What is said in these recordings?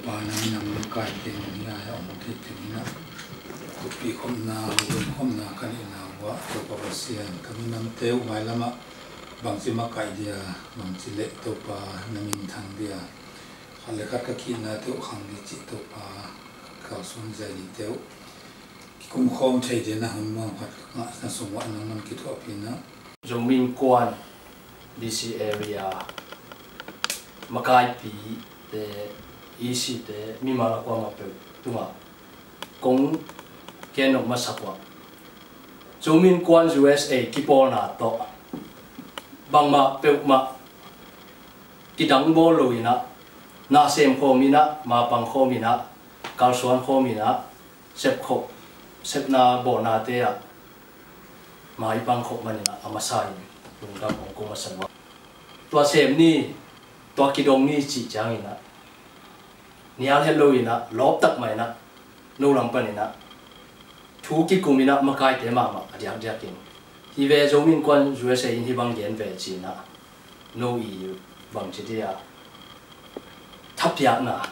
pa nang nang Makaite ni ay umuti tingina kupi Holimna Holimna kanina wa to pawasian kami nam teu mai lama bangsi Makaite dia bangsi le to pa namin thang dia halekat ka kina teu khang ni chi to pa ka sun zai teu kum khom thei de na hamma phat nga na sungwa nang man ki tho pina Zomi Innkuan DC area Makaite the isi te mimala kwa mape tunga kong kenok masakwa Zomi Innkuan USA Kipawlna to bangma peukma kidang bolo ina na sem khomina ma pang khomina kalsuan khomina sep na bona te ya mai pang khop manina amasai lungdam ko masanwa tua sem ni tua kidong ni chi changina nial hello ina lop tak mai na no lam panina thu ki kumina Makaite mama adiak diakin hi ve Zomi Innkuan USA in hi bang gen ve chi na no i bang chi dia thap ya na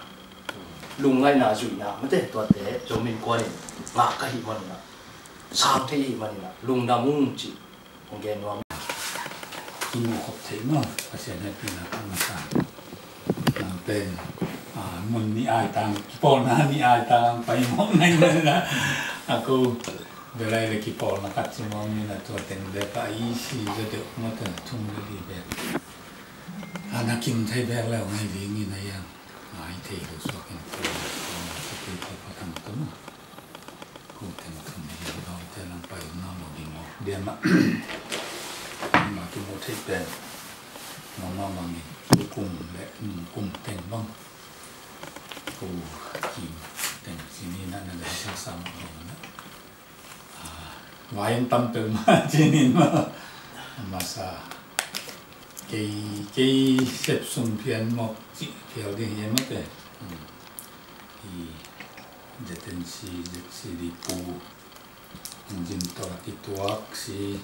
lungai na ju na mate to te Zomi Innkuan nga ka hi man na sam the hi man na lungda mung chi gen wa kum khop thei ma asian hai pina kang sa nang pen mun ni ai tang Kipawlna ni ai tang pai mo nai na aku belai le Kipawlna kat simo ni na to ten de pa I si je de mo ta thum de li be ana kim thai be la ngai li ni na ya ai thei lo so ken to ke ke pa tam to no ku ten thum ni do te lang pai na lo di mo dia ma ki mo thei be no ma ma ni kum le kum ten bang ku kim ten sini na na le sa sam na wayan tampil ma jinin ma masa kay sep sum pian mo chi piao di yan mo te I jaten si di pu jin to ki tuak si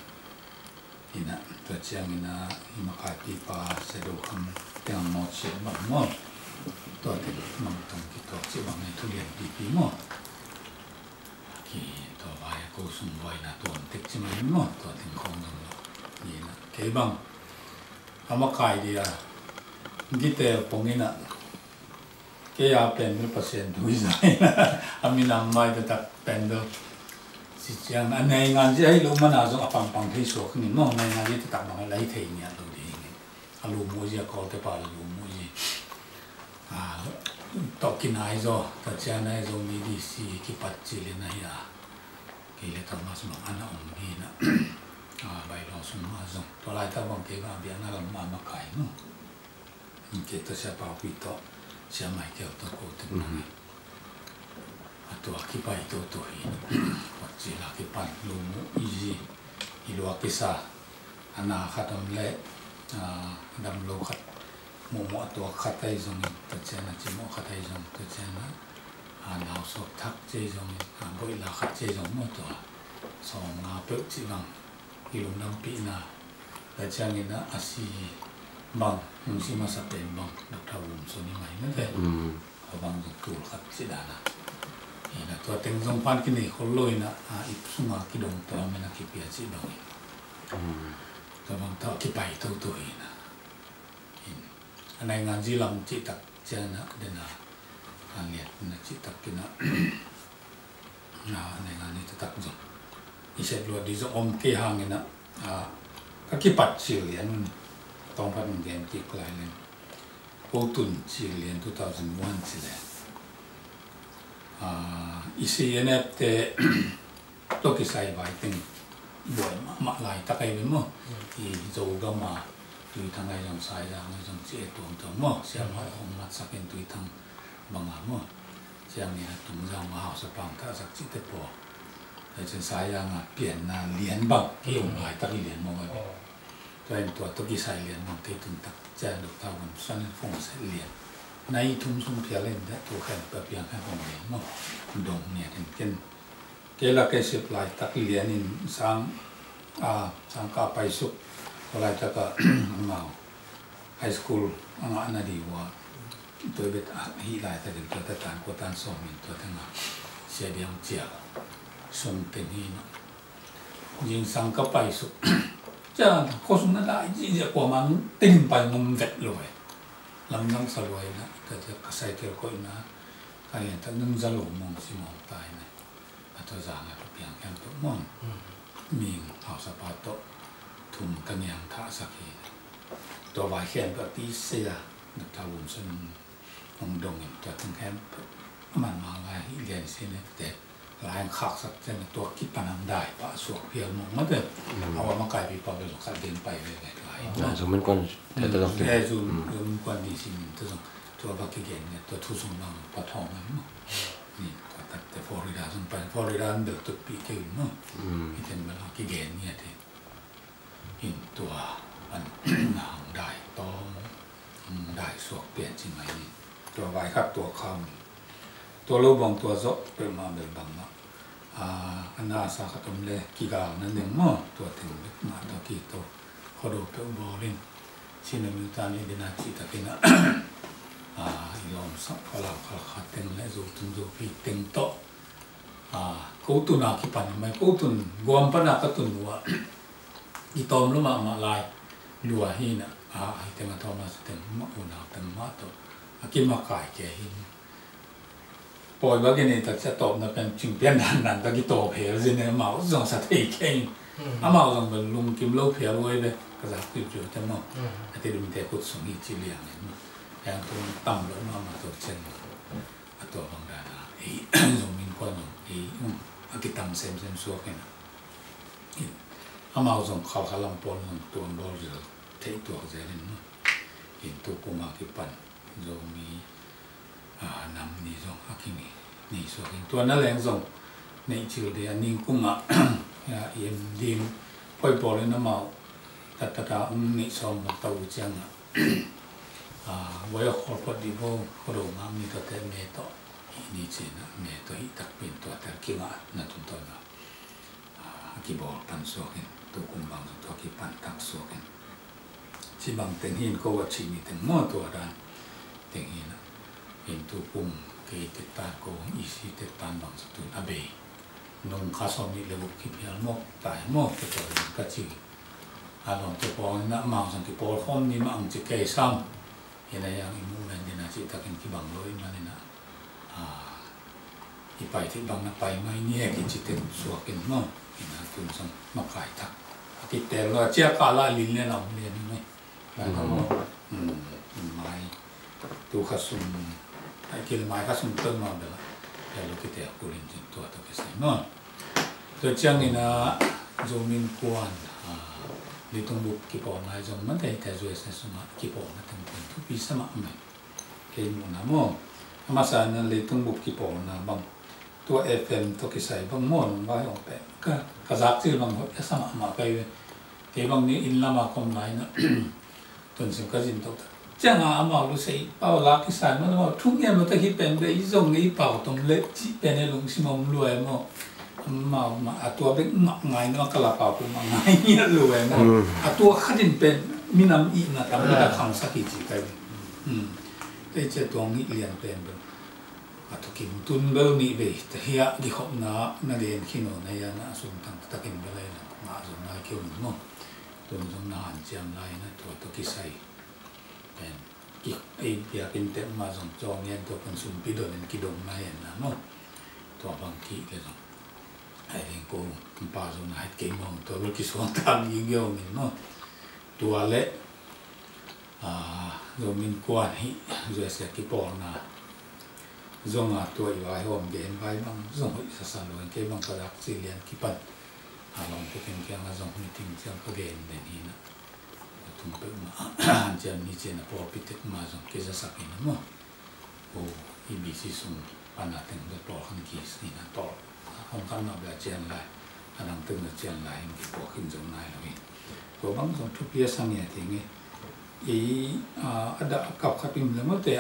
ina to chiang ina Makaite pa se do kham tiang mo chi ma mo to te mang tong ki to chi bang tu lian pi pi mo ki to vai ko sum vai na to tek chi mai mo to ting khong dong ni na ke bang Makaite dia gite pongina ke ya pen mi pasien tu zai na amina mai ta pen do si chiang anai ngan ji ai lo mana zo apang pang thei so khni mo nai ngan ji ta bang lai thei nya lo di alu mo ji ko te pa lu mo ji to kinai zo ta cha nai zo ni di si ki pat chi le na ya ke le ta mas ma ana om ni na bai lo sum ma zo to lai ta bang ke ba bia na lam ma kai no in ke ta sa pa pi to sia mai ke to ko te na ni to ki pai to hi wa chi la ki pan lu mo I ji I lo ki sa ana khatam le dam lo khat mo to khat ai zong ta cha na chi mo khat ai zong ta cha na na so thak che zong boi la khat che zong mo to so nga pe chi bang I lo nam pi na ta cha ni na asi bang si ma sa pen bang da tha so ni mai na te bang tu khat chi da na ina to teng zong pan ki ni khol loi na I sunga ki dong to me na ki pia chi bang to bang to ki pai to hi na anai ngan ji lam chi tak cha na de na liet na chi tak ki na anai ngan ni tak zo I se lo di zo om ke hang na ka ki pat chi lian tong pan gen ki klai len o tun chi lian 2001 chi le isi ene te to ki sai vai ting boy ma lai ta kai mo I zo ga ma tu thang ai jong sai ra ngai jong che tu mo siam ma hom mat sa ken tu thang banga mo siam ni tum za ma ha sa pang ta sak chi te po ai chen sai ya nga pian na lian bang ki ong lai ta lian mo ga to en to ki sai lian mo te tum tak cha do ta won san phong sai lian nai thum sum phia len da to khan pa piang khan hom lian mo dong ne ken ke la ke supply tak lian in sang ka pai su lai ta ka mau high school anga na di wa tôi biết hi lại tại điểm tôi tàn của tan sổ mình tôi thằng nào xe đi ông chèo sung tiền hi nó nhưng sang cấp bài số chả có sung nó lại gì vậy của mà tinh bài ngầm vẹt rồi làm năng sao rồi nè cái cái sai kêu coi nè cái hiện tại nâng ra lỗ mong xí mong tai này tôi giảng là cái tiếng em tốt mong mình học sắp bắt tốt thùng cái nhàng thả sắc gìตัววายแขนแบบปีเสียนักทาวน์ส่วนองดงตัวทั้งแขนมันมาลายเรียนเส้นเล็กแต่ลายขักสักเส้นตัวคิดปนังได้ปะสวกเพียงมองมันเดิมเอาว่ามันกลายเป็นปอบเป็นสงครามเดินไปเลยหลายzoom innkuanแต่ต้องแค่zoom innkuan DCตัวบักกี้เกนเนี่ยตัวทุสงบางปะทองมันนี่ตัวแต่ฟลอริดาส่งไปฟลอริดาเดือดตุปีเกินมั้งที่เป็นบักกี้เกนเนี่ยที่หินตัวมันหางได้ต้องได้สวกเปลี่ยนจริงไหมนี่ตัวไว้ครับตัวคำตัวรูปบางตัวโซเป็นมาเป็นบางเนาะอันน่าสาขตมเลยกี่กาวนั่นหนึ่งมั้งตัวถึงมาตัวกี่ตัวเขาดูเป็นบอลลินชินมิวตานี่ดินาจิตะกินะยอมสักพลังขลังเต็งและจูตุนจูปีเต็งโตกูตุนาคิปันไม่กูตุนกวมปนักตุนวัวอีตอมรู้มาลายลัวหินะเต็งทอมาสเต็งมะอุณาเต็งมาตัวกินมาไก่แก่หินปล่อยว่ากินนี่แต่จะตบนะเป็นจึงเปลี่ยนนั้นตะกี้โตเพียวสิเนี่ยมาส่งสติเข่งมาส่งเป็นลุงกิมโลเพียวเลยเลยก็จะคือจุดแต่มาที่ลุงเด็กกุศลอีจิเลียงเนี่ยอย่างตัวต่ำลงมาตัวเช่นตัวบางดานะส่งมินกวนกิตังเซมสัวกันมาส่งเขาขลังปนตัวบอลเรือเทตัวเจริญเห็นตัวกุมากิปันโซมีนำนี่ส่งอากิมีนี่ส่งตัวนั่นแหละส่งในชื่อเดียนิงกุมาเอ็มดิมปล่อยบอลเลยน้ำเมาตัดนี่ส่งตัวจังวัยขอพอดีพวกโรงงานมีตัวแต่เมตนี่เจนะเมตฮิตักเป็นตัวแต่กิมานั่นตุนตัวนะกิบอลปันส่งตัวกุมบังตัวกิปันตักส่งชิบังเต็งหินก็ว่าชีมีเต็งมั่วตัวด้านเต็งหินเห็นตัวกุมเกิดติดตาโกอีสีติดตาบังสตุนอเบยนงคาสอมิเลบุกิพิลมกตายมกตัวกระจิอารมณ์ตัวปองนั่งมาสังกิปอลคอมนี่มันจะเกยซ้ำเห็นอะไรอย่างอิมูนันดินาจิตะกินกิบังเลยมันนี่นะที่ไปที่บังนั้นไปไม่เนี่ยกินจิตเต็มสวกินมั่งกินนะคุณสังมาขายทักกินแต่เราเจ้ากาลาลินเนี่ยเราเรียนไหมแล้วก็ไม้ตัวขสุนไอ้กินไม้ขสุนเติมมาเดี๋ยวเราคิดแต่กุลินจิตตัวไปใส่มั่งตัวเจ้านี่นะโจมินกวนdi tumbuh Kipawlna jong mantai ta ZIUSA suma Kipawlna tengkun tu bisa mak mai kei mu namo masa na le tumbuh Kipawlna bang tua FM to kisai bang mo nong ba yong pe ka zak chi bang ho sama ma kai ke bang ni in lama kom lai na tun sim ka jin to ta chang a ma lu sei pao la kisai ma no thung ye ma ta ki pen be jong ni pao tong le chi pen e lung simom luai moมาตัวเป็นไงเนาะกระเป๋าเป็นไงเนี่ยรวยนะตัวขัดดินเป็นมีน้ำอีนะแต่ไม่ได้ขังสักกี่จีกันแต่เจ้าตัวนี้เรียนเป็นแบบตัวกินตุนเบลนี่เบยแต่เฮียดิขบนาเรียนขี้หนูในยานะส่งทางตะกินไปเลยนะมาส่งนายเกี่ยวหนูเนาะตัวส่งนานเจียมไรนะตัวกิใส่เป็นกิไอเปียกินเต็มมาส่งจองเงินตัวเป็นสุ่มปีโดนกิดงนายนะเนาะตัวบางทีก็ส่งไอ้เรื่องกูป้าส่งให้เก่งมองตัวลูกที่ส่งตามยิงเยอะนี่เนาะตัวเละZOMI INNKUAN ZIUSA Kipawlna ZONGตัวอยู่ไอ้หัวเด่นไปบางZONGอีสานเลยเกี่ยบางกระดักสี่เหลี่ยมกิปันลองไปเป็นเกี่ยงZONGมีทิ้งเจ้าก็เด่นเด่นนี่นะทุ่มไปมาเจ้านี่เจ้านะพอพิจิตรมาZONGเกี่ยจะสักนิดนึงมั้งโอ้อีบีซีส่งปัญหาถึงจะต่อขันกีสนี่นะต่อห้องขันมาแบบเจียนไรอันนั้นตึงแบบเจียนไรที่พอขึ้นZONGนายเลยตัวบางZONGทุกเพียสังเกตที่นี่ada kap kapim lemo te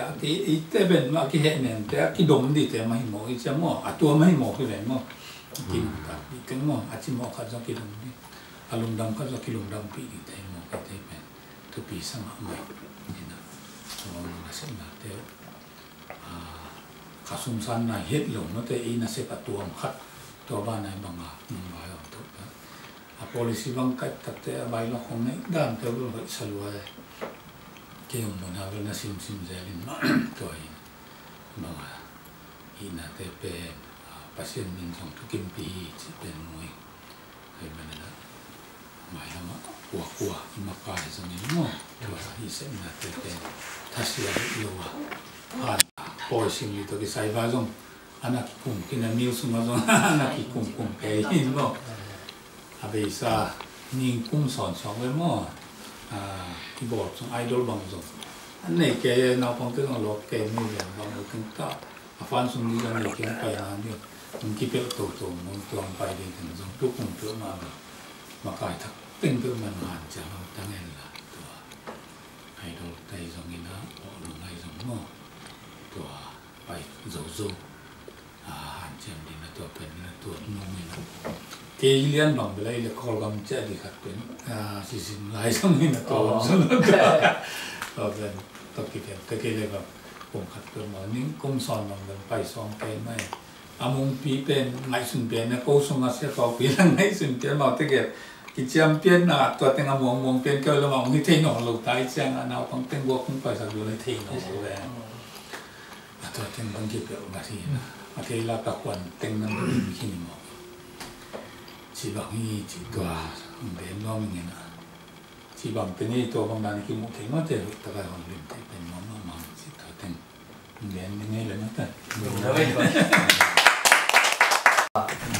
te ben ma ki henen te ki dom di te mai mo i chamo atua mai mo ki ben mo ki ka i ken mo achi mo ka zo ki dom di alum dam ka zo ki lum dam pi di te mo ka te ben tu pi sama mai ni na so na se na te khá sung san này hết lồng nó tới in là sẽ cả tuồng khát tua ba này bằng bài học tốt đó policy bằng cách tập thể bài lo không này đam theo luôn vậy sao luôn đây cái ông muốn học là sim dễ lên mà tuổi bằng in là tới về pasien mình trong thu kim pi chỉ bên ngoài hay bên đó mày làm qua mà phải giống như nó rồi thì sẽ là tới thay sửa yêu à poison itu ke sai va jong anak kum kina mil suma jong anak ki kum ke hin mo abe sa ning kum son song le mo ki bo song idol bang jong an nei ke na pong te lo ke mi le bang lo kin ta afan sung ni la nei ke pa ya ni ki pe to mo to ang pai de tin jong tu kum tu ma kai thak ten pe man han cha lo tang en la to idol tai jong ina o lo ngai jong moตัวไปโซหันเจมดินตัวเป็นตัวนุ่มนะเกลียนบางเวลาเรียกคอลกัมเจดีขัดเป็นสิสินลายสมัยนะตัวสุดตัวเป็นตัวกิจแต่เกลียแบบผมขัดเป็นมานิ่งก้มซอนบางเวลาไปซองเป็นไม่อามุงปีเป็นไงสุนเป็นนะกูส่งอาเซียต่อปีละไงสุนเป็นมาที่เกิดกิจกรรมเป็นตัวเต็งอามุงเป็นก็ระหว่างที่เทนของลูกตายเชียงเอาต้องเต็งบวกขึ้นไปสักอยู่ในเทนของเราแหวนตัวเต็งบางทีเกิดมาทีนะมาทีละตะควันเต็งนั้นไม่มีขี้หมอกชีบางนี่จีตัวเด่นน้องอย่างนี้นะชีบางเป็นนี่ตัวบางนั้นขี้หมอกขี้มาเจอตะไคร้ของลิมเป็นน้องมาชีตัวเต็งเด่นยังไงเลยนะแต่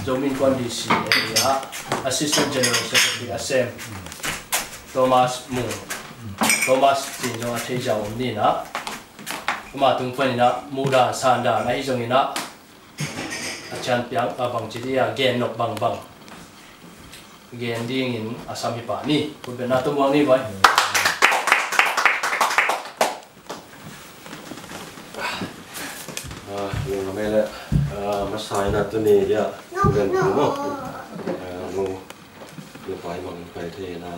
Zomi Innkuan DC Assistant General Secretary Assem Thomas Moon Thomas จริงจังว่าที่จะวันนี้นะมาถึงวันนี้นะมูดาซานดาในที่ตรงนี้นะอาจารย์เปียงบางจีดีเกณฑ์นกบางเกณฑ์ดีเงินอาสามิปานี่คุณเป็นนาตุ้มวังนี่ไว้ยังไม่ละมาใส่นาตัวนี้เยอะเงินผมอ่ะนูอยู่ไปมันไปเทน่ะ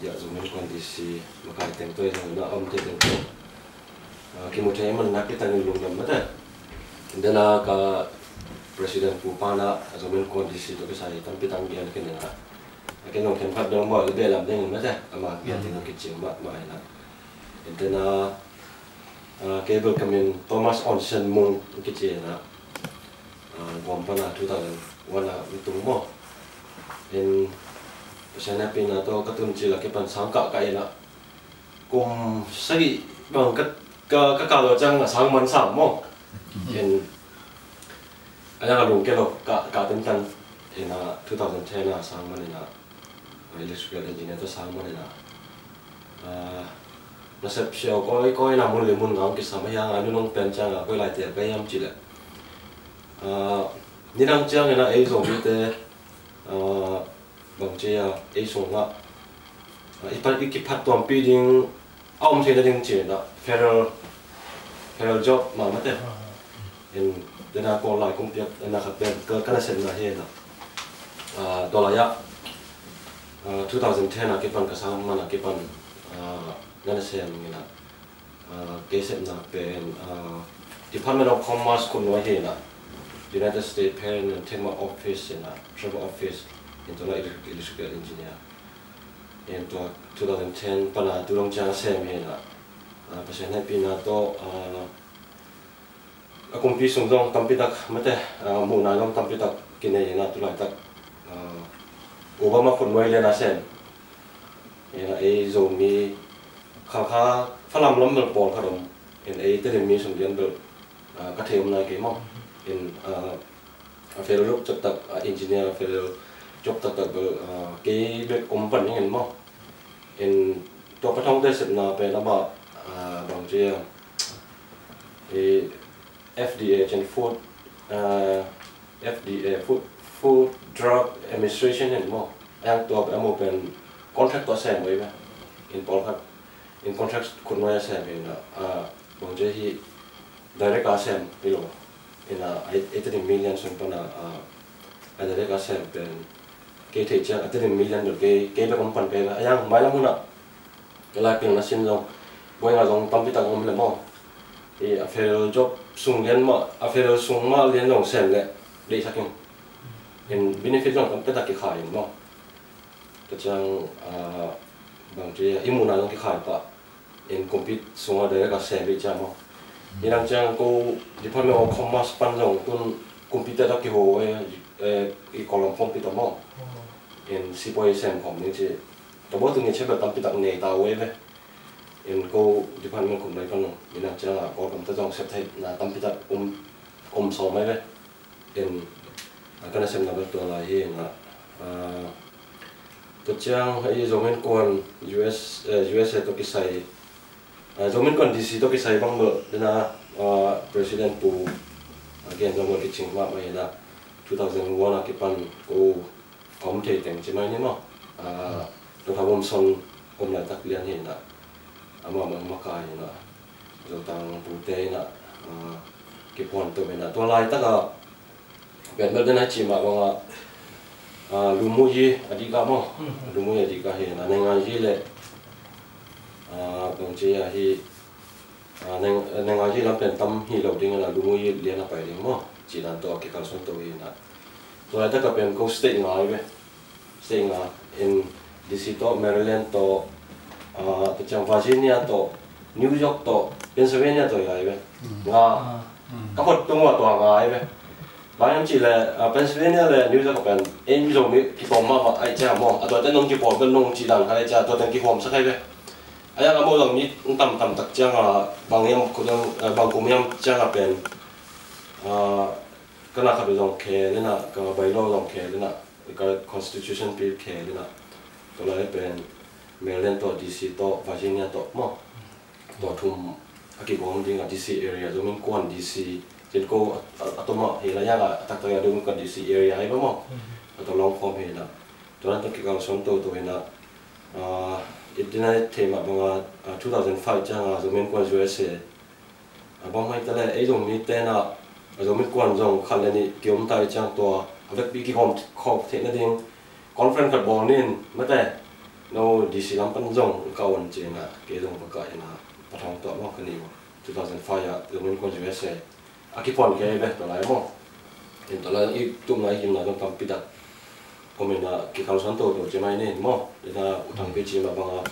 อยากจะมีคนดีซีมาขายแต่งตัวอย่างนั้นแต่งตัวคิดว่าจะมันนักที่ตั้งอยู่ลงน้ำมั้งแต่เดี๋ยวน่ะก็ประธานผู้ปานะจะมีคนดีซีตัวก็ใส่ตั้งปีตั้งเบียนกันเนี่ยนะแค่น้องเข้มขัดเดิมว่าเบี้ยลำเด้งมั้งแต่มาเบียนที่น้องคิดจริงมากมายนะเดี๋ยวน่ะcable kamin Thomas Onsen Moon kichi na wampana 2001 itung mo in pasana pina to katun chila kepan sangka kai na kum sagi bang ka lo chang sang man sam mo in aya ka lung ke lo ka ten tan in 2010 na sang man na electrical engineer to sang man na nó sẽ chiều coi là một lượng ngang cái sao mà yang anh nông bên trang là coi lại tiền cái em chỉ là như đang trang này là ấy dùng cái bằng chế ấy dùng là ít cái phát toàn pi đình ông thấy là đình chỉ là federal job mà mất đấy nên để nào còn lại công việc để nào khác bên cái này sẽ là gì đó đó là ya 2010 là cái phần cái sao mà là cái phầnนั่นเองนี่นะเคสนั้นเป็น Department of Commerce คนน้อยเห็นนะ United States Patent and Trademark Office นะ Trademark Office เป็นตัว Electrical Engineer เป็นตัว 2010 ปัญหาตัวลงจ้างเซมเห็นนะเพราะฉะนั้นปีนั้นตัวกุมพีส่งตรงตั้มพิทักษ์ไม่แต่มูนาลงตั้มพิทักษ์กินเนี่ยนะตัวไหนตักโอบามาคนน้อยเลยนะเซมเนี่ยนะโซมีข้าฝรั่งล้มเบิกปอนขนมเห็นเตลิมีสมเด็จเบิกกระเทียมนายเกี่ยมเห็นเฟลล์จบตักอินจิเนียร์เฟลล์จบตักเบิกเกี่ยเบิกอมปั่นยังเห็นมั้งเห็นตัวกระท่องได้เสร็จนาเป็นระบาดบางเจ้าFDA เช่น FDA Food Drug Administration เห็นมั้งยังตัวเป็นcontract ตัวแซมไว้ไหมเห็นปอนครับin contract คนน้อยแซมเองนะบางทีที่ direct แซมไปหรอเอง80 million ส่วนปนdirect แซมเป็นเกย์เทจ้า80 million เดี๋ยวเกย์ไปกำปั้นไปละยังไม่ละมุนอ่ะเวลาเพียงนั้นสิ้นลงบ่อยงานลงตั้มพิทักษ์มันเลยมั้ง federal job sung lian ma federal sung ma lian long sen le de saking in benefit long kan peta ki khai mo ta chang bang je imuna long ki khai pa in compete sunga de ka se bi cha mo inang chang ko department of commerce pan long tun compete ta ki ho e kolom phong pita mo in sipoi sem kom ni che to bo tu ni che ba tam pita nei ta we ve in ko department kum lai kan inang chang ko kam ta jong sep thai na tam pita so mai ve in kana sem na ba to la hi na to chang ai ZOMI INNKUAN USA to ki sai ZOMI INNKUAN DC to ki sai bang bo na president pu again jong ki ching ma mai na 2001 ki pan ko kom thei teng chi mai ni mo to ha bom son kom la tak lian hi na ama ma kai na do tang pu te na ki pon to me na to lai ta ka ben bel na chi ma wa lumu ye adika mo lumu ye adika he na nenga ji le bang che ya hi nenga ji lam pen tam hi lo ding na lumu ye le na pai ding mo chỉ là tôi cái con số tôi hiện tại tôi đã các bên có state ngay về state ngay in DC to Maryland to cái trang Virginia to New York to Pennsylvania to ngay về nga các vật tung vào toàn ngay về bao nhiêu chỉ là Pennsylvania là New York bên em dùng cái phòng mà ai cha mà tôi tên nông cái phòng bên nông chỉ đàn hay cha tôi tên cái phòng sắc hay về ai là mỗi lần ní tầm tắc trang bằng em bằng cùng em trang bên cái nào phải dùng khe lên na cái bài lo dùng khe lên na cái constitution bill khe lên na tôi nói bên Maryland to DC to Virginia to mo to thum cái công ty DC area ZOMI INNKUAN DC trên cô atoma thì là nhà tak tôi ZOMI INNKUAN DC area hay mo tôi long form hay na tôi nói cái con số tôi na internet thema bằng 2005 trang ZOMI INNKUAN USA bằng mấy cái này ấy dùng như thế nào ZOMI INNKUAN dòng khăn lên đi kiếm tay trang tua việc bị cái hộp thế này tiếng conference card ball nên mất đấy nó DC làm pan dòng cao hơn trên là cái dòng bậc cái là bắt đầu tua móc cái này 2005 ya ZOMI INNKUAN USA cái phone cái về tôi lại mò thì tôi lại ít tụm lại kiếm là trong tầm pita còn mình là cái khăn sáng tôi trên máy nên mò để là thằng cái gì mà bằng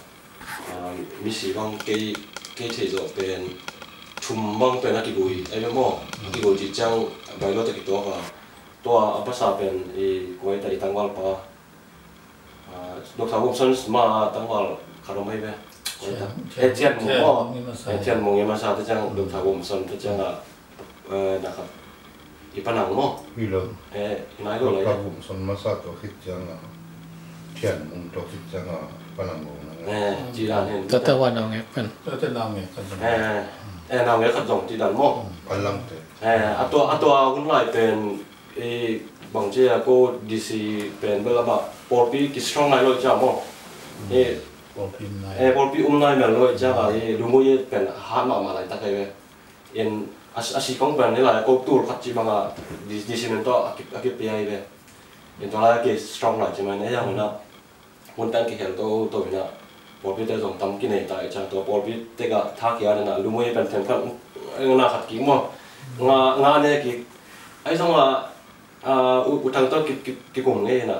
misi bằng cái thế rồi bên chum bang pen aki gui ai mo aki gui chi chang bai lo te ki to apa sa pen I koi ta tangwal pa dok sa bom son ma tangwal kharo mai be koi ta e chen mo nge ma sa te chang dok sa bom son te chang na kha ipanang mo hilo nai lo lai dok sa bom son ma sa to khit chang chen mong to khit chang panang mo chi ran hen ta wa no nge pen ta nào nghe kan nào nghe khát dòng chỉ đàn mo palang te ato kun lai pen bang che ko DC pen bela ba porpi ki strong lai lo cha mo porpi nai mel lo cha ga lumu ye pen ha ma lai ta kai ve in asi kong pen ni lai ko tur khat chi banga DC men to akip pi ai ve in to lai ki strong lai chi ma ne yang na mun tan ki hel to na porpi te dòng tam ki nei ta cha to porpi te ga tha ki ana na lumu ye pen ten khat na khat ki mo nga ne ki ai song utang to ki kum nge na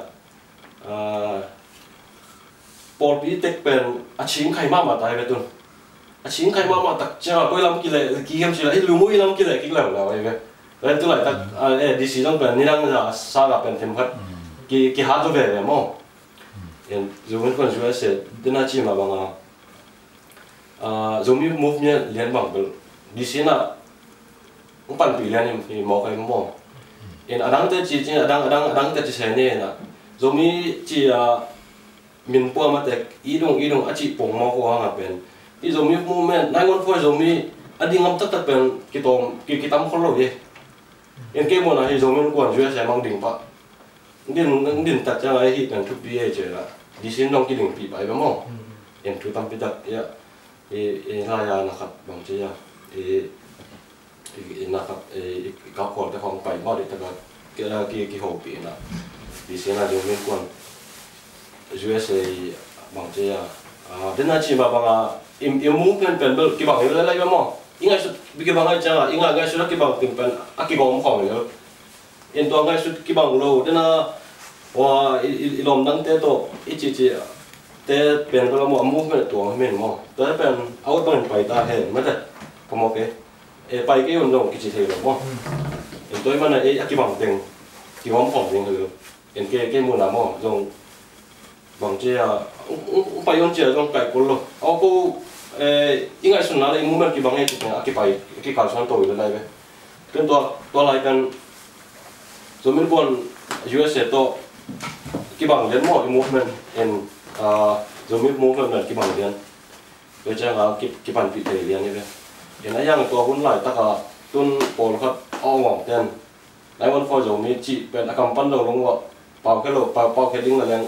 porpi tek pen aching khai ma tai ve tun aching khai ma tak cha koi lam ki le ki hem chi la lumu ye lam ki le ki la ve ve tu lai tak DC dong pen ni rang ja sa ga pen them khat ki ha to ve mo en ZOMI INNKUAN USA dena chi ma banga ZOMI movement lian bang bel DC na pan pi lian ni mo kai mo en adang te chi adang te chi se ne na ZOMI chi min po ma te idong a chi pong mo ko ha pen I ZOMI movement nai ngon for ZOMI ading am tak pen ki tam khol lo ye en ke mo na hi ZOMI INNKUAN USA mang ding pa din ta cha ai hi kan thu pi e che la DC nong ki ding pi bai ba mo en thu tam pi tak ya la ya na khat bang che ya na khat ka ko ta khong pai mo de ta ka ki ho pi na DC na ZOMI INNKUAN USA bang che ya dena chi ma bang im mu pen pen bel ki bang le la ba mo ingai sut bigi bangai changa inga ngai sut ki bang ting pen akibom khom yo in to ngai sut ki bang lo dena wa ilom dang te to ichi chi te pen ko mo movement to men mo te pen out bang pai ta hen ma te komo ke e pai ke yon dong ki chi the lo mo in to man e akibang ting ki bom khom ting lo in ke mo na mo dong bang che pai yon che dong kai ko lo au ko ingai sun na le movement ki bang e chi akipai ki kal san to lo lai be ken to lai kan Zomi Innkuan USA to ki bang len mo movement in Zomi movement ki bang len tôi cho nga ki pan pi thei lian ni ve en ayang to hun lai ta ka tun pol khat ong ong ten lai won for Zomi chi pen akam pan lo long wa pau ke ding la yang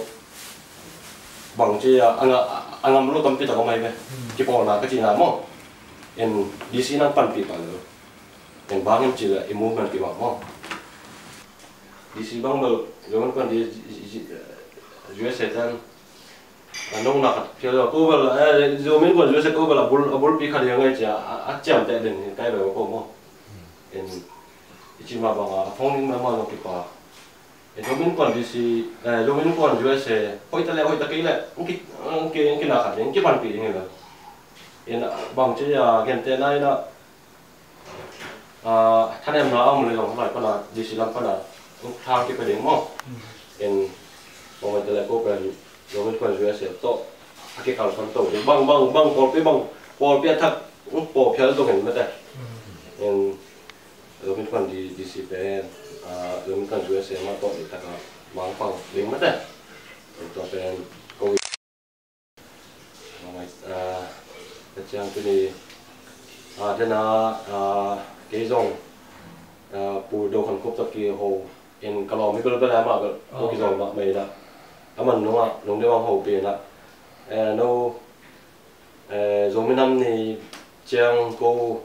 bang che angam lo tam pi ta ko mai ve ki pawlna ka chi na mo en DC nang pan pi pa lo en bang em chi la movement ki bang mo DC bang bal Zomi Innkuan di USA tan nong nak phiêu ko bal Zomi Innkuan USA ko bal abul pi khali ngai cha a cham te den kai lo ko mo en ichi ma bang phong ma ma lo ki pa en Zomi Innkuan DC Zomi Innkuan USA hoi ta ke le ki na khat ki pan pi ni la en bang che ya gen te nai na than em na am le long lai pa na DC lam pa na thang cái đỉnh mò, en mọi người lại có cái Zomi Innkuan USA to, cái cầu sản tổ băng bò bia thật, bò phiếu tôi ห็นไม่ได้, en Zomi Innkuan DC về Zomi Innkuan USA mà to thì ta có mang phẳng đỉnhไม่ได้,ตัวเป็นโควิดmọi cái trang cái này thế nào cái dòng bù đầu khăn cúp tập kia hồ in cái lò mấy cái làm mà cái dòng mà mày đã mình đúng không đúng đấy bằng hồ biển đã đâu Zomi năm thì trang cô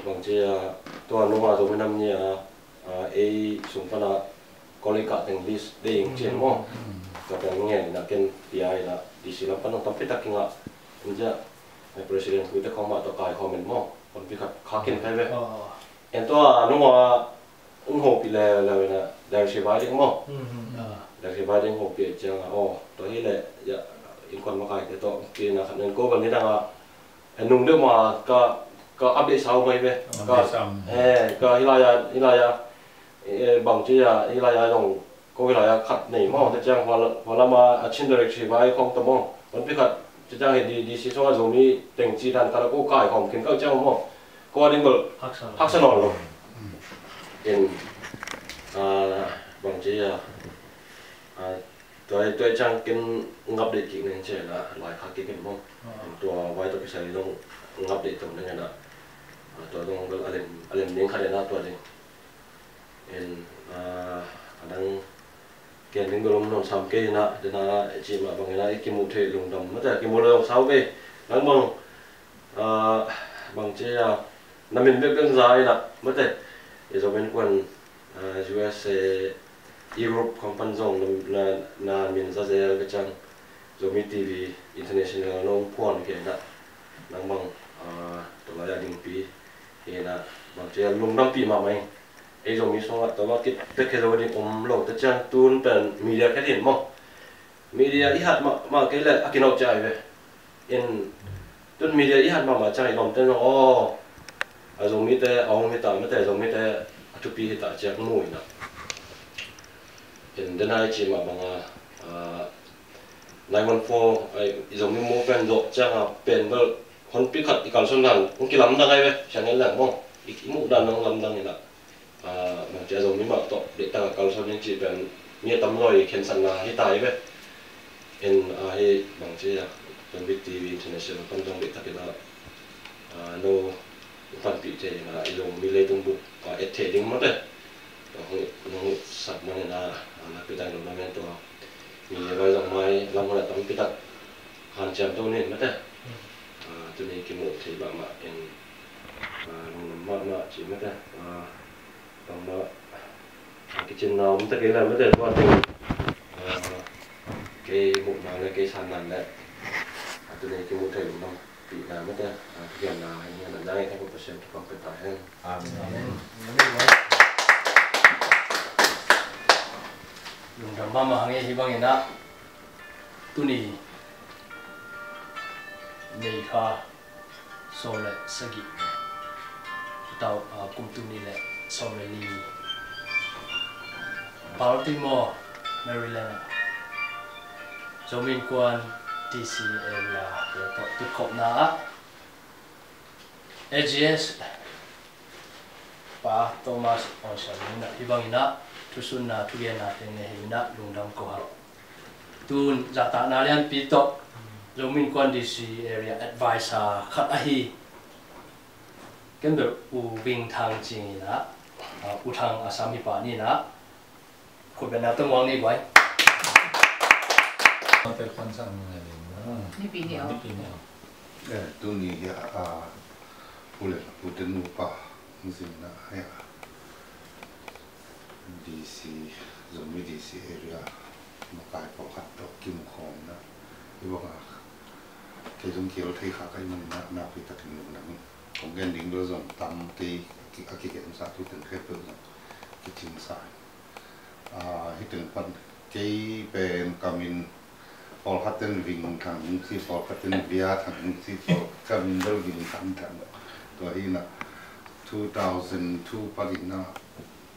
bằng chia toàn đúng không Zomi năm như ai súng pha là có lấy cả thành list để trên đúng không các bạn nghe là cái PI là đi xem pha nó tập phải tập kinh ạ bây giờ president của ta không mà tao cài comment mà còn bị khắc kinh phải vậy em tôi nó mà ủng hộ bị là đại sứ vai đấy mà đại sứ vai đấy hộ bị chẳng tôi nghĩ là dạ Innkuan Makaite to kia là khả năng cố vấn thế nào nung nước mà có update sau mấy về có hilaya bằng chứ là hilaya dòng có hilaya khát này mà thế chẳng hoặc là mà trên đại sứ vai không tao mà vẫn bị khát chứ chẳng hiện đi xí số Zomi tình chỉ đàn cả cố cài không khiến các cháu mà có đến bờ hắc sơn rồi in bằng chứ tôi chẳng kinh ngập để kỹ nên chỉ là loại khác cái mong tôi vay tôi cái sai nó ngập để tổng nên là tôi đang cái alem những cái này tôi đi in đang cái những cái lồng sắm cái na để na chỉ mà bằng cái cái mũ thể lồng đầm mất rồi cái mũ lồng sáu về đang bằng chứ là mình biết cái dài là mất rồi để Zomi Innkuan USA Europe company zong na min za zel ke chang Zomi TV international long phone ke na nang bang to la ding pi ke na bang che lung dam pi ma mai e Zomi so to la kit te ke zo ding lo te chang tun pen media ke din mo media I hat ma ke le akinok chai ve in tun media I hat ma chai lom te no Zomi te ong mi ta me te Zomi te tu pi ta chak mui na in den hai chỉ mà bằng 914 Zomi mua pen độ chắc pen bơ con pick khát ikan xuân đàn con kia lắm đang ngay vậy chẳng nên là mong ít mũ đàn đang lắm đang như là bằng chỉ Zomi mà to để ta ikan xuân những chỉ pen nghĩa tấm rồi khen sẵn là hi tài vậy in hi bằng chỉ là Zomi TV international con trong để ta cái đó no phần bị thế là Zomi lấy tung bụng et trading mất đấy nó sắp mang là cái đại đồ làm to mình bây giờ mai làm một tấm cái đặt hàng trăm đô nên mất đấy cho nên cái một thì bạn mà mà chỉ mất đấy còn mà cái chân nó mất cái là mất đấy qua từng cái một mà là cái sàn nằm đấy cho nên cái một thầy nó ปีนาไม่ได้เรียนนาให้เนี่ยนั่งให้ผู้ประเสริฐความเป็นตายให้อาเมนลุงทำบ้ามาให้ที่บ้างเห็นนะตุนีเมฆาโซเลสกิเตากุมตุนีเลโซเลลีBaltimore Maryland Zomi Innkuan DC area tu kopna AGS pa Thomas Onsalina ibangina tusunna tugena tene hina lungdam ko ha tun jata nalian pito Zomi Innkuan DC area advisor khat ahi kember u wing thang jingina u thang asami pa ni na ko bena tong wang ni baiเป็นคนสั่งอะไรนี่ปีเดียวตัวนี้ผู้เล่นผู้เต้นนูป่าจริงนะฮะ DC Zomi DC area มาไกลพอขัดดอกกิมของนะที่ว่าเกี่ยวกับเกี่ยวที่ขาใครมันน่าพิจารณาหนังของแกนดิ้งด้วยส่วนตำที่อากิเกนซาที่ถึงแค่เปิดกิจสายให้ถึงปันที่เป็นกามินpawlkhatวิ่งทางที่ pawlkhat เบียทางที่ pawlkhat วิ่งทางตัวนี้นะ2002ปัจจุบัน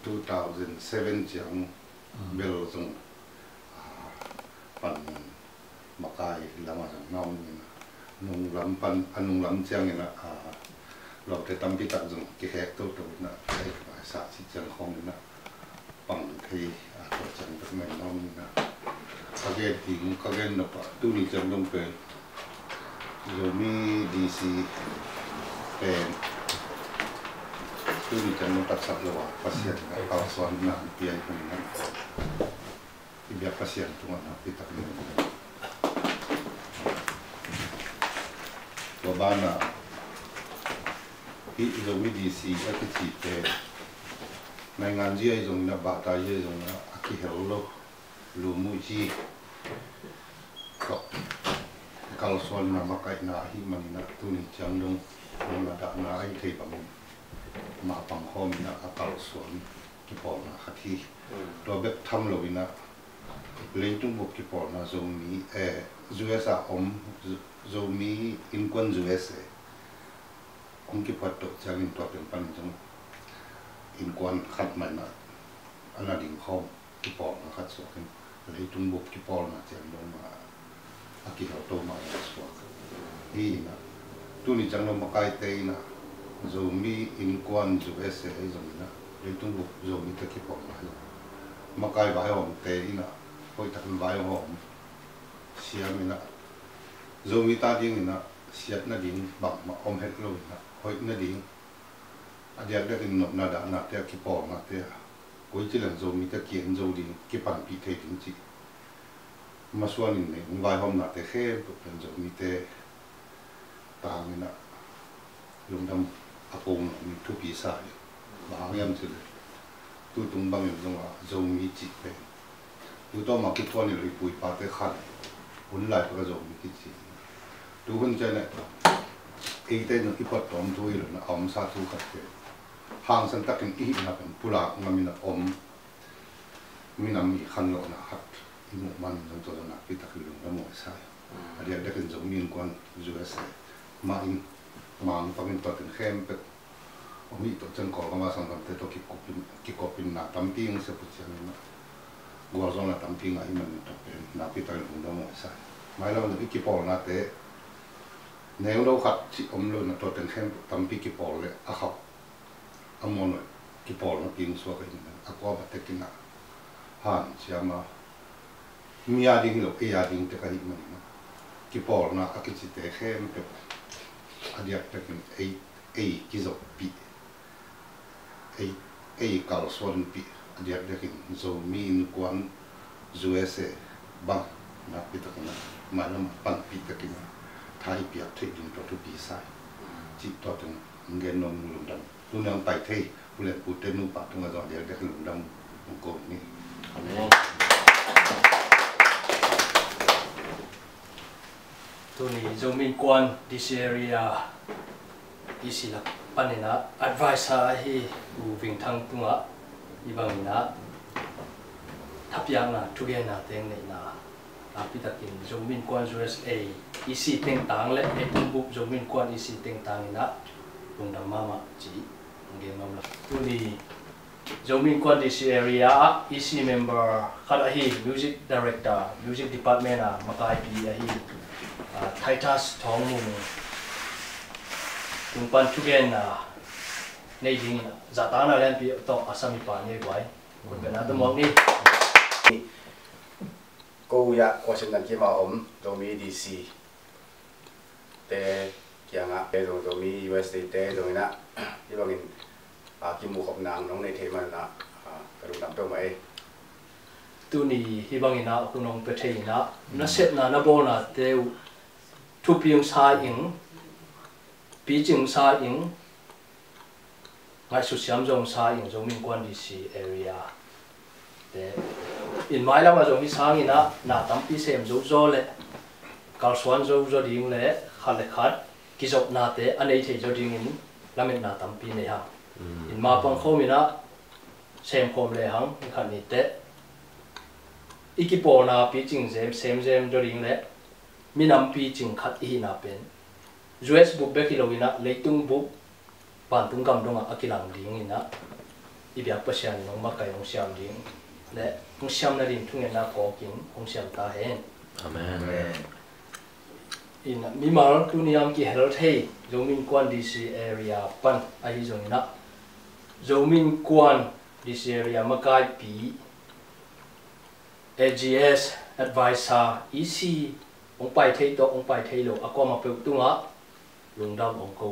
2007จังเบลซงปันมาไกลลำมาจากน้องนี่นะนุ่งลำปันนุ่งลำเชียงนี่นะเราจะทำพิธีจงกี่แหกตัวนะไอ้ศาสตร์ที่จังของนี่นะปังที่ตัวจังเป็นแม่น้องนี่นะKagak ting, kagak napa. Tu ni jangan pen. Zomi DC pen. Tu ni jangan pasal lawa. Pasien kalau sawlna pian kuningan. Biar pasien tu mana kita kuningan. Wabana. Hi Zomi DC aku cipe. Mengan dia jong na bata dia jong na aki hello. Lumuji kalau soal nama kait nahi mana tu ni jangan ada nahi thei bang ma pang hom na akal soal Kipawlna hati dobek tham lovina leitung buk Kipawlna Zomi ZIUSA Zomi Innkuan ZUSA Kipato jangan tu tempat jang Innkuan khat mana anading hom Kipawlna khat soal leitung buk Kipawlna jangan ma akihaw to ma swak ina tu ni jangan Makaite na Zomi Innkuan ZUSA zomina leitung buk Zomi Kipawlna makai bai hom te ina hoi tak bai hom siamina Zomi ta ding ina siat na ding bak ma om het lo ina hoi na ding adia da kin no na da na te Kipawlna te koi chilang Zomi tekiang zo ding kipan pi the ding chi masuanin ne vai hom na te khe pen Zomi te tangina lungdam apong ni thu pi sai ba yam chi tu tung bang yong Zomi chi pe tu to ma ki thoni loi pui pa te khan hun lai pa Zomi ki chi tu hun cha ne ei te no ki pat tom tu i na om sa tu khat te hang san takin i na pen pula ngami na om minam i khan lo na hat i mo man jong to na pi tak lu na mo sai adia da ken Zomi Innkuan ZUSA ma in mang pa min to ten khem pe omi to chen ko ma sang kam te to ki kopin na tamping se pu chen na gua zon na tamping ai man to pe na pi tak lu na mo sai mai lo ni Kipawlna te neng lo khat chi om lo na to ten khem tampi Kipawlna a khap amon Kipawlna ping so ka in akwa ba te kina han chiama mia ding lo e ding te ka hi man na Kipawlna akichi te khem pe adia te kin ei kizo pi ei kal son pi adia te kin Zomi Innkuan ZUSA ba na pi ta kana ma na pan pi ta kin thai pi te ding to pi sai chi to ten ngen nom lum dam tu nang pai thei pulen pu te nu pa tu nga zo dia de lum dam ko ni tu ni Zomi Innkuan DC area isi la panina advisor hi moving thang tunga ibangina thapiang na tugena teng nei na apitakin Zomi Innkuan ZIUSA isi teng tang le etumbu Zomi Innkuan isi teng tang ina lungdam mama chi ngemam la tuni Zomi Innkuan DC area isi member khala hi music director music department a Makaite hi Titus Thongmu tumpan tugen na nei ding zatana len pi to asami pa ni wai bena to mong ni cô ya Washington ki ma ZOMI DC te kianga te ZOMI USA te ZOMI na i bangin ki mu khop nang nong nei the man na ka ru dam to mai tu ni hi bangina ku nong pe thei na set na bo na te thu piang sa ing pi jing sa ing ngai su siam jong sa ing ZOMI Innkuan DC area te in mai la ma ZOMI sang ina na tam pi sem zo zo le kal swan zo zo ding le khat le khat ki zop na te anei thei zo ding in lamen na tam pi nei ha in ma pang khom ina sem khom le hang khat ni te Kipawlna pi jing sem zo ding le minam pi jing khat hi na pen US bu be kilowina leitung bu pantung kam donga akilang ding ina ibyak pasian nong makai ong siam ding le ong siam na rin thungen na ko king ong siam ta hen Amen. in mimal tuniam ki health hey ZOMI Innkuan DC area pan ai zongina ZOMI Innkuan DC area makai pi AGS advisor EC ong pai thei to ong pai thei lo akoma pe tunga lungdam ong ko